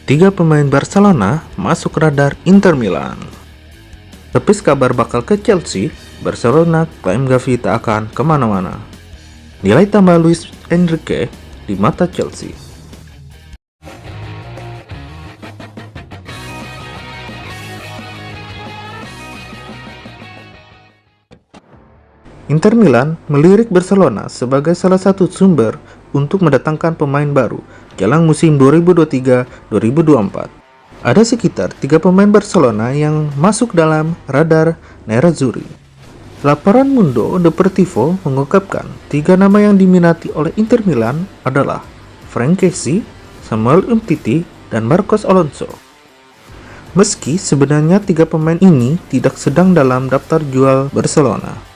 Tiga pemain Barcelona masuk radar Inter Milan. Tepis kabar bakal ke Chelsea, Barcelona klaim Gavi tak akan kemana-mana. Nilai tambah Luis Enrique di mata Chelsea. Inter Milan melirik Barcelona sebagai salah satu sumber untuk mendatangkan pemain baru jelang musim 2023-2024. Ada sekitar 3 pemain Barcelona yang masuk dalam radar Nerazzurri. Laporan Mundo Deportivo mengungkapkan 3 nama yang diminati oleh Inter Milan adalah Franck Kessié, Samuel Umtiti, dan Marcos Alonso. Meski sebenarnya 3 pemain ini tidak sedang dalam daftar jual Barcelona.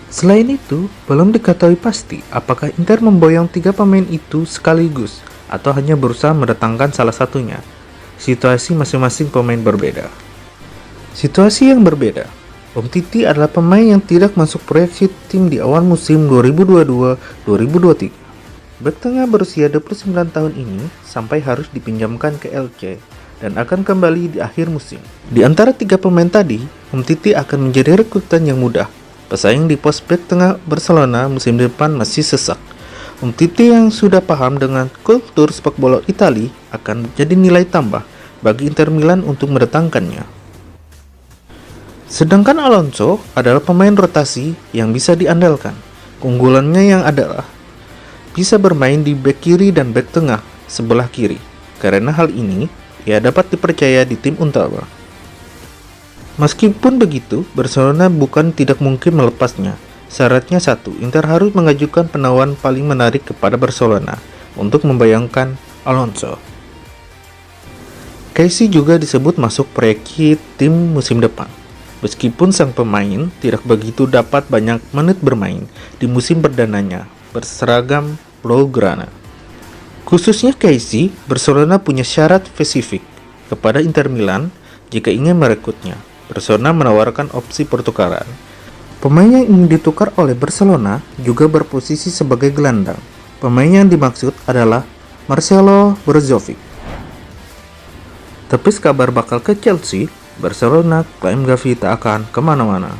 Selain itu, belum diketahui pasti apakah Inter memboyong 3 pemain itu sekaligus atau hanya berusaha mendatangkan salah satunya. Situasi masing-masing pemain berbeda. Situasi yang berbeda. Umtiti adalah pemain yang tidak masuk proyeksi tim di awal musim 2022-2023. Bek tengah berusia 29 tahun ini sampai harus dipinjamkan ke LC dan akan kembali di akhir musim. Di antara 3 pemain tadi, Umtiti akan menjadi rekrutan yang mudah. Pesaing di pos bek tengah Barcelona musim depan masih sesak. Umtiti yang sudah paham dengan kultur sepak bola Italia akan menjadi nilai tambah bagi Inter Milan untuk mendatangkannya. Sedangkan Alonso adalah pemain rotasi yang bisa diandalkan. Keunggulannya yang adalah bisa bermain di bek kiri dan bek tengah sebelah kiri. Karena hal ini, ia dapat dipercaya di tim utama. Meskipun begitu, Barcelona bukan tidak mungkin melepasnya. Syaratnya satu, Inter harus mengajukan penawaran paling menarik kepada Barcelona untuk membayangkan Alonso. Kessié juga disebut masuk proyeksi tim musim depan. Meskipun sang pemain tidak begitu dapat banyak menit bermain di musim perdananya berseragam Blaugrana. Khususnya Kessié, Barcelona punya syarat spesifik kepada Inter Milan jika ingin merekrutnya. Barcelona menawarkan opsi pertukaran. Pemain yang ingin ditukar oleh Barcelona juga berposisi sebagai gelandang. Pemain yang dimaksud adalah Marcelo Brozovic. Tepis kabar bakal ke Chelsea, Barcelona klaim Gavi tak akan kemana-mana.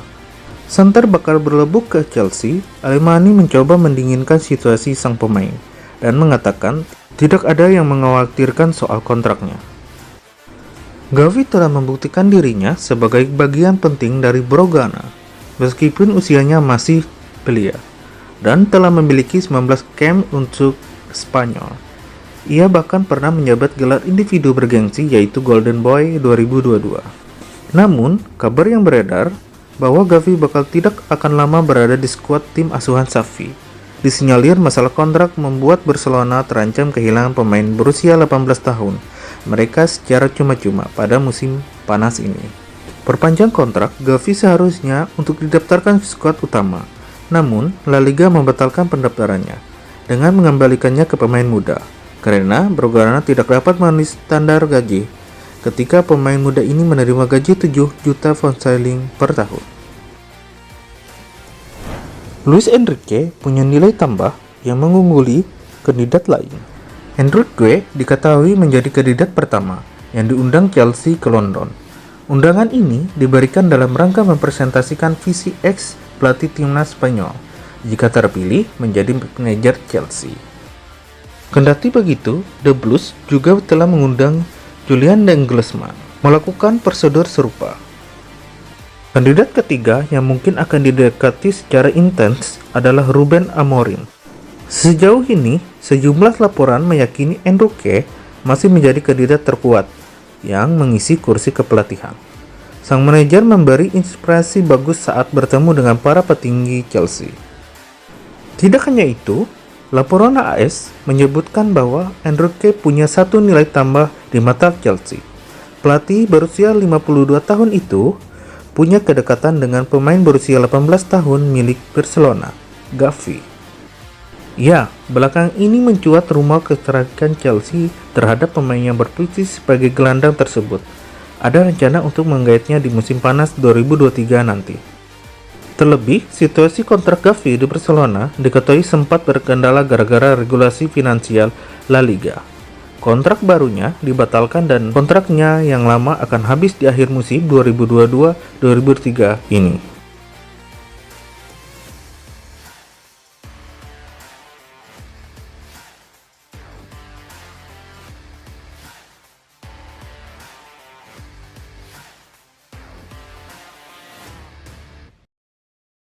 Santer bakal berlebuk ke Chelsea. Alemani mencoba mendinginkan situasi sang pemain dan mengatakan tidak ada yang mengkhawatirkan soal kontraknya. Gavi telah membuktikan dirinya sebagai bagian penting dari Blaugrana, meskipun usianya masih belia, dan telah memiliki 19 camp untuk Spanyol. Ia bahkan pernah menjabat gelar individu bergengsi yaitu Golden Boy 2022. Namun, kabar yang beredar bahwa Gavi bakal tidak akan lama berada di skuad tim asuhan Xavi. Disinyalir masalah kontrak membuat Barcelona terancam kehilangan pemain berusia 18 tahun. Mereka secara cuma-cuma pada musim panas ini. Perpanjang kontrak Gavi seharusnya untuk didaftarkan ke skuad utama. Namun, La Liga membatalkan pendaftarannya dengan mengembalikannya ke pemain muda karena Blaugrana tidak dapat memenuhi standar gaji ketika pemain muda ini menerima gaji 7 juta pound sterling per tahun. Luis Enrique punya nilai tambah yang mengungguli kandidat lain. Enrique diketahui menjadi kandidat pertama yang diundang Chelsea ke London. Undangan ini diberikan dalam rangka mempresentasikan visi ex pelatih timnas Spanyol jika terpilih menjadi manajer Chelsea. Kendati begitu, The Blues juga telah mengundang Julian Nagelsmann melakukan prosedur serupa. Kandidat ketiga yang mungkin akan didekati secara intens adalah Ruben Amorim. Sejauh ini, sejumlah laporan meyakini Enrique masih menjadi kandidat terkuat yang mengisi kursi kepelatihan. Sang manajer memberi inspirasi bagus saat bertemu dengan para petinggi Chelsea. Tidak hanya itu, laporan AS menyebutkan bahwa Enrique punya satu nilai tambah di mata Chelsea. Pelatih berusia 52 tahun itu punya kedekatan dengan pemain berusia 18 tahun milik Barcelona, Gavi. Ya, belakang ini mencuat rumor ketertarikan Chelsea terhadap pemain yang berposisi sebagai gelandang tersebut. Ada rencana untuk menggaitnya di musim panas 2023 nanti. Terlebih, situasi kontrak Gavi di Barcelona diketahui sempat berkendala gara-gara regulasi finansial La Liga. kontrak barunya dibatalkan dan kontraknya yang lama akan habis di akhir musim 2022-2023 ini.